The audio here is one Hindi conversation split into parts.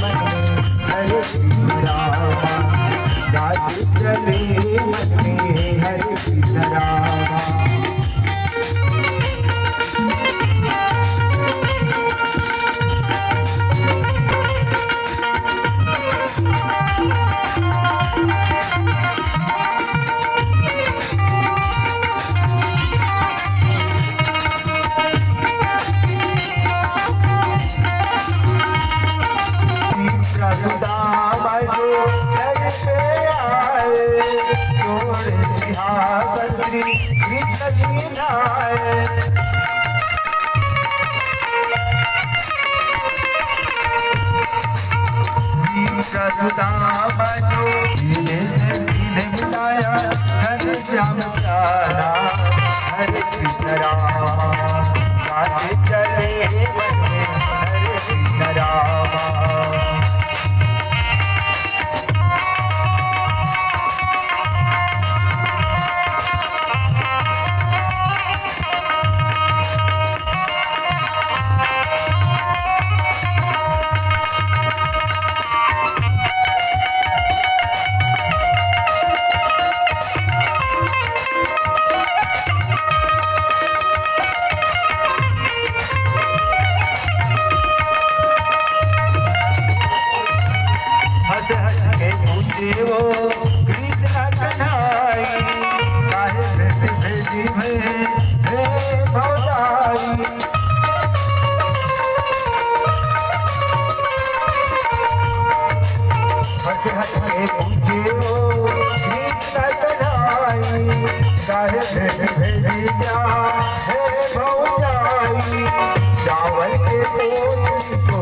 हरे कृष्ण रामा गाते चले मन में हरे कृष्ण रामा। सुदामा जो घर पे आए जोड़े सिंहासन श्री कृष्ण जी नाए। सुदामा जो धीरे से धीरे बुलाया घनश्याम प्यारा हरे कृष्ण रामा गाते चले बने हरे कृष्ण रामा। वो कृष्ण कन्हाई काहे भेजी में हे भौजाई। हट हट के पूछे वो कृष्ण कन्हाई काहे भेजी जा हे भौजाई। चावल के पोतली को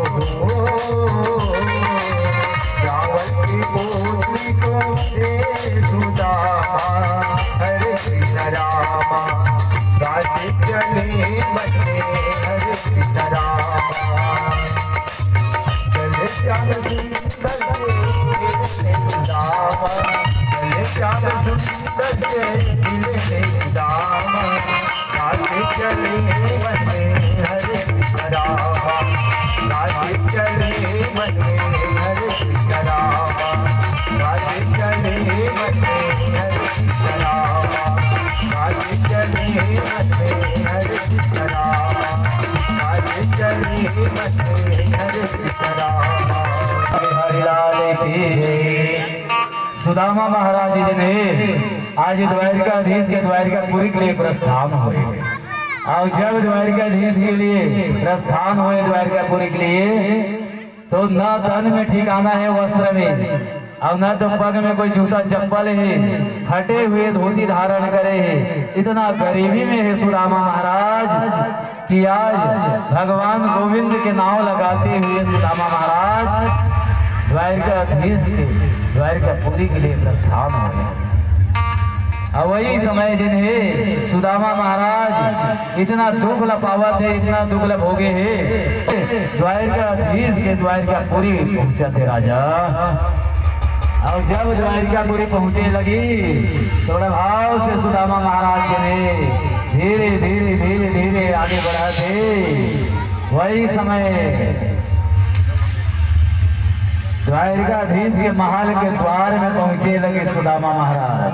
चावल की पोतली को दे सुदामा हरे कृष्ण रामा गाते चले बने हरे कृष्ण रामा। चले श्याम सुंदर से सुदामा चले श्याम सुंदर से मिले सुदामा गाते चले बने हरे कृष्ण रामा गाते चले बने हरे कृष्ण रामा गाते चले बने हरे कृष्ण रामा गाते चले बने हरे कृष्ण रामा गाते चले बने हरे कृष्ण रामा। हरिलाल की सुदामा महाराज जी ने आज द्वारिकाधीश के द्वारिकापुरी के लिए प्रस्थान हुए और जब द्वारिकाधीश के लिए प्रस्थान हुए द्वारिकापुरी के लिए तो न तन में ठिकाना है वस्त्र में और न तो पग में कोई जूता चप्पल है फटे हुए धोती धारण करे है। इतना गरीबी में है सुदामा महाराज कि आज भगवान गोविंद के नाम लगाते हुए सुदामा महाराज द्वारिकाधीश के द्वारिकापुरी के लिए प्रस्थान हुए। और वही समय दिन है सुदामा महाराज इतना दुख लपावा थे इतना दुख भोगे है द्वारिकाधीश के द्वारिकापुरी पहुंचा थे राजा। और जब द्वारिकापुरी पहुंचे लगी तो बड़ा भाव से सुदामा महाराज ने धीरे धीरे धीरे धीरे आगे बढ़ा थे। वही समय द्वारिकाधीश के महल के द्वार में पहुंचे लगे सुदामा महाराज।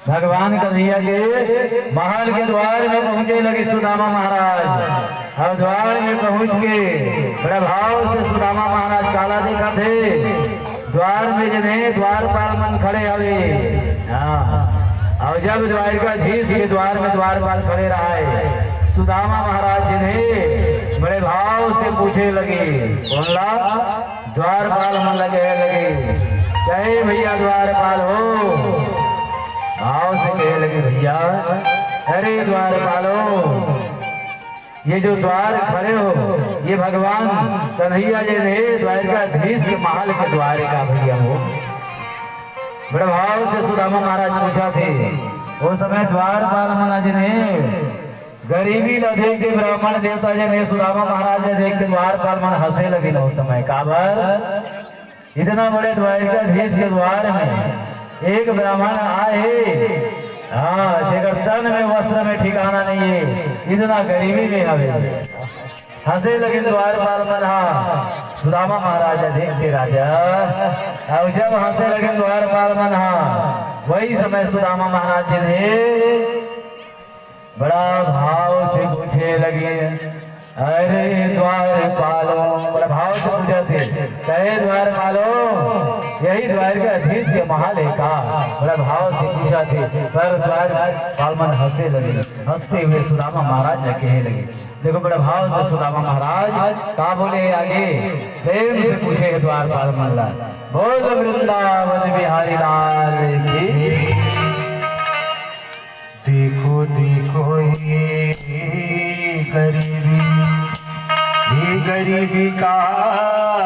भगवान कन्हैया के महल के द्वार में पहुंचे लगे सुदामा महाराज। और द्वार में पहुंच के बड़ा भाव से सुदामा महाराज काला देखा थे। द्वार में जने द्वारपाल मन खड़े हवे। और जब द्वारिकाधीश के द्वार में द्वारपाल खड़े रहा है सुदामा महाराज जी ने बड़े भाव से पूछे लगे बोला द्वारपाल मन लगे चाहे भैया द्वारपाल हो। भाव से कहे लगे भैया अरे द्वारपालो ये जो द्वार खड़े हो ये भगवान कन्हैया जी ने द्वारिकाधीश के महल के द्वार का भैया हो। बड़े भाव से सुदामा महाराज पूछा थे। वो समय द्वारपाल महाराज ने गरीबी न देख के ब्राह्मण देवता जी ने सुदामा महाराज ने देख के द्वारपाल मन हंसे लगे न उस समय काबर इतना बड़े द्वारिकाधीश के द्वार में एक ब्राह्मण आए जेकर तन में वस्त्र में ठिकाना नहीं है इतना गरीबी में हवे हंसे लगे द्वारपाल मन सुदामा महाराज देखते राजा अब जब हंसे लगे द्वारपाल मन वही समय सुदामा महाराज जी ने बड़ा भाव से पूछे लगे अरे द्वारपालो बड़ा भाव से पूछे थे कहे द्वारपालो यही द्वार के अधीश के महल है का बड़ा भाव से पूछा थे पर द्वारपाल मन हंसे लगे हंसते हुए सुदामा महाराज ने कहे लगे देखो बड़ा भाव से सुदामा महाराज का बोले आगे प्रेम से पूछे द्वारपाल मन बोल वृंदावन बिहारी लाल की देखो देखो ये गरीबी का